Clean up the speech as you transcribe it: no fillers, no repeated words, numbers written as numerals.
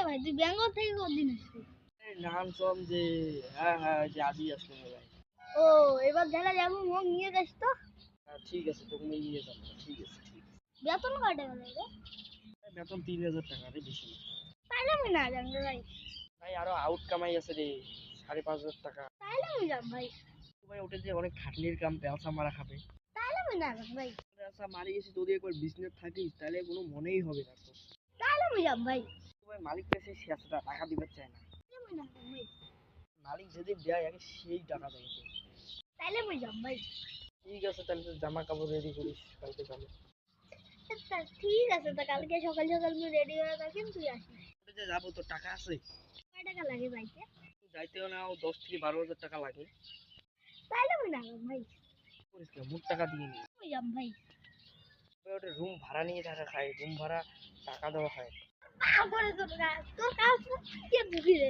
ভাই তুই বেঙ্গল থেকে কতদিন আসছিস? নাম সম যে হ্যাঁ হ্যাঁ যে আজই আসলো ভাই। ও এবার দেখা যাবো মোক নিয়ে যাস তো। ঠিক আছে তোকে আমি নিয়ে যাবো, ঠিক আছে ঠিক আছে। বেতন কয় টাকা লাগে? বেতন 3,000 টাকা রে, বেশি না। তাইলে আমি না যাম রে ভাই। ভাই আরো আউট কামাই আছে রে, 5,500 টাকা। তাইলে আমি যাম ভাই। ভাই ওটা যে অনেক খাটনির কাম, পেলসা মারা খাবে। তাইলে আমি না যাম ভাই। পেলসা মারি এসে যদি একবার বিজনেস থাকিস তাহলে কোনো মনেই হবে না তো। তাইলে আমি যাম ভাই। ভাই মালিক কাছে শেষটা টাকা দিতে চায় না। তাইলে আমি না যাম ভাই। মালিক যদি দেয় আগে সেই টাকা দেয়। তাইলে আমি যাম ভাই। ঠিক আছে তাহলে তুই জামা কাপড় রেডি করিস, কালকে যাবো। আচ্ছা, ঠিক আছে তো কালকে সকাল সকাল তুই রেডি হয়ে থাকিস তুই আসিস। ওটা যে যাবো তোর টাকা আছে? কয় টাকা লাগে যাইতে? যাইতেও না 10 থেকে 12,000 টাকা লাগে। তাইলে আমি না যাম ভাই। করিস কে, মোট টাকা দিয়ে নি। আমি যাম ভাই। ওটা রুম ভাড়া নিয়ে টাকা খায়, রুম ভাড়া টাকা দেওয়া হয়। তারপরে তোর কাজ কে বুঝি রে।